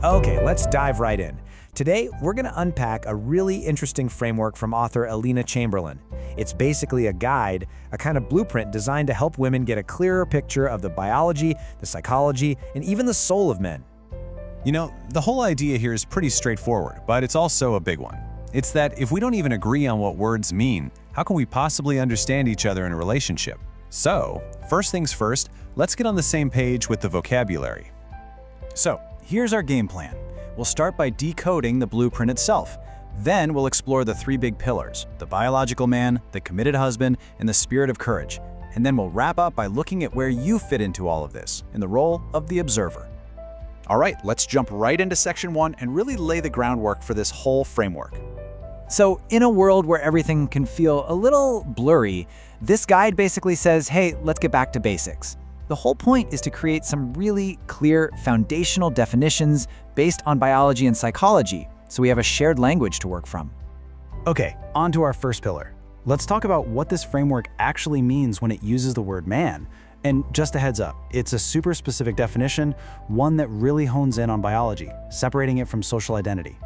Okay, let's dive right in. Today, we're going to unpack a really interesting framework from author Alina Chamberlain. It's basically a guide, a kind of blueprint designed to help women get a clearer picture of the biology, the psychology, and even the soul of men. You know, the whole idea here is pretty straightforward, but it's also a big one. It's that if we don't even agree on what words mean, how can we possibly understand each other in a relationship? So, first things first, let's get on the same page with the vocabulary. So, here's our game plan. We'll start by decoding the blueprint itself. Then we'll explore the three big pillars: the biological man, the committed husband, and the spirit of courage. And then we'll wrap up by looking at where you fit into all of this, in the role of the observer. All right, let's jump right into section 1 and really lay the groundwork for this whole framework. So, in a world where everything can feel a little blurry, this guide basically says, hey, let's get back to basics. The whole point is to create some really clear foundational definitions based on biology and psychology, so we have a shared language to work from. Okay, on to our first pillar. Let's talk about what this framework actually means when it uses the word man. And just a heads up, it's a super specific definition, one that really hones in on biology, separating it from social identity.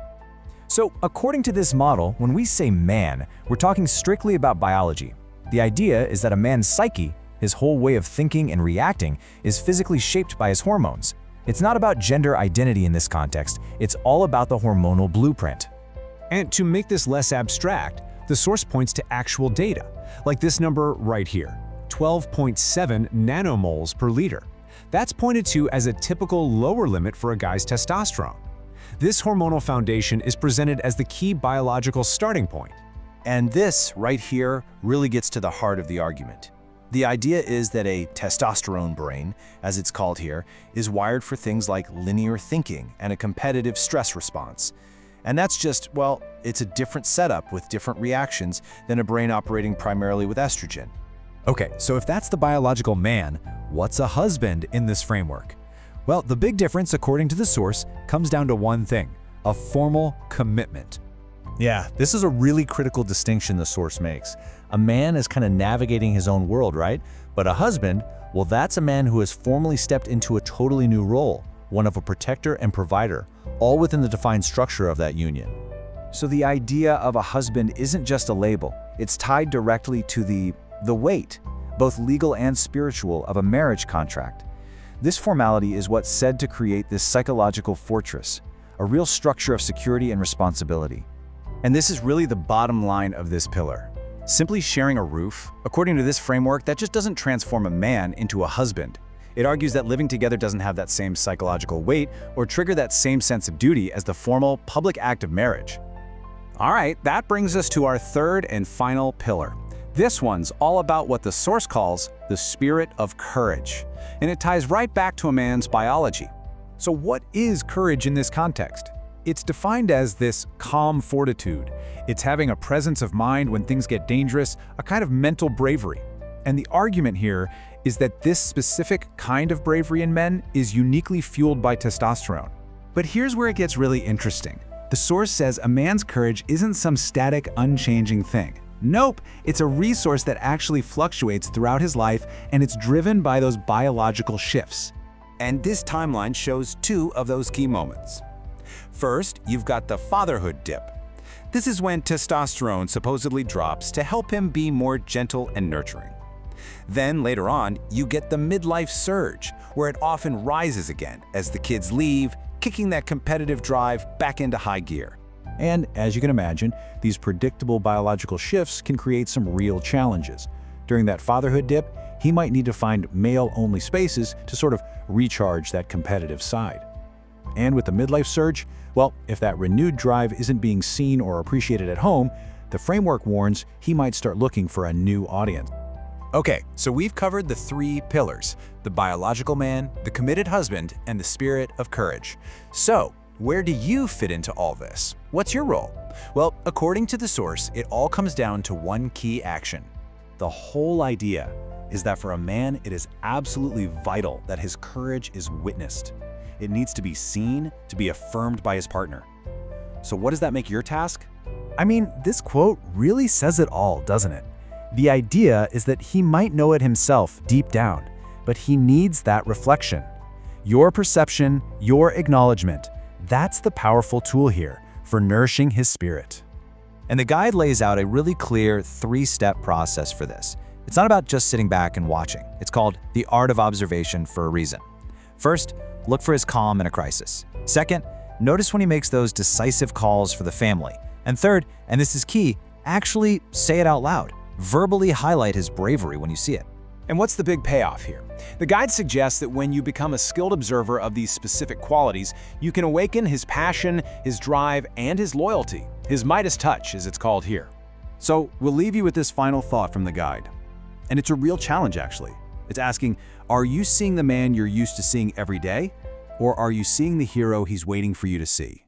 So, according to this model, when we say man, we're talking strictly about biology. The idea is that a man's psyche, his whole way of thinking and reacting, is physically shaped by his hormones. It's not about gender identity in this context, it's all about the hormonal blueprint. And to make this less abstract, the source points to actual data, like this number right here, 12.7 nanomoles per liter. That's pointed to as a typical lower limit for a guy's testosterone. This hormonal foundation is presented as the key biological starting point. And this right here really gets to the heart of the argument. The idea is that a testosterone brain, as it's called here, is wired for things like linear thinking and a competitive stress response. And that's just, well, it's a different setup with different reactions than a brain operating primarily with estrogen. Okay, so if that's the biological man, what's a husband in this framework? Well, the big difference, according to the source, comes down to one thing: a formal commitment. Yeah, this is a really critical distinction the source makes. A man is kind of navigating his own world, right? But a husband, well, that's a man who has formally stepped into a totally new role, one of a protector and provider, all within the defined structure of that union. So the idea of a husband isn't just a label. It's tied directly to the weight, both legal and spiritual, of a marriage contract. This formality is what's said to create this psychological fortress, a real structure of security and responsibility. And this is really the bottom line of this pillar. Simply sharing a roof, according to this framework, that just doesn't transform a man into a husband. It argues that living together doesn't have that same psychological weight or trigger that same sense of duty as the formal, public act of marriage. All right, that brings us to our third and final pillar. This one's all about what the source calls the spirit of courage, and it ties right back to a man's biology. So what is courage in this context? It's defined as this calm fortitude. It's having a presence of mind when things get dangerous, a kind of mental bravery. And the argument here is that this specific kind of bravery in men is uniquely fueled by testosterone. But here's where it gets really interesting. The source says a man's courage isn't some static, unchanging thing. Nope, it's a resource that actually fluctuates throughout his life, and it's driven by those biological shifts. And this timeline shows two of those key moments. First, you've got the fatherhood dip. This is when testosterone supposedly drops to help him be more gentle and nurturing. Then later on, you get the midlife surge, where it often rises again as the kids leave, kicking that competitive drive back into high gear. And as you can imagine, these predictable biological shifts can create some real challenges. During that fatherhood dip, he might need to find male-only spaces to sort of recharge that competitive side. And with the midlife surge, well, if that renewed drive isn't being seen or appreciated at home, the framework warns he might start looking for a new audience. Okay, so we've covered the three pillars: the biological man, the committed husband, and the spirit of courage. So, where do you fit into all this? What's your role? Well, according to the source, it all comes down to one key action. The whole idea is that for a man, it is absolutely vital that his courage is witnessed. It needs to be seen, to be affirmed by his partner. So what does that make your task? I mean, this quote really says it all, doesn't it? The idea is that he might know it himself deep down, but he needs that reflection. Your perception, your acknowledgement, That's the powerful tool here for nourishing his spirit. And the guide lays out a really clear 3-step process for this. It's not about just sitting back and watching. It's called the art of observation for a reason. First, look for his calm in a crisis. Second, notice when he makes those decisive calls for the family. And third, and this is key, actually say it out loud. Verbally highlight his bravery when you see it. And what's the big payoff here? The guide suggests that when you become a skilled observer of these specific qualities, you can awaken his passion, his drive, and his loyalty, his Midas touch, as it's called here. So we'll leave you with this final thought from the guide. And it's a real challenge, actually. It's asking, are you seeing the man you're used to seeing every day? Or are you seeing the hero he's waiting for you to see?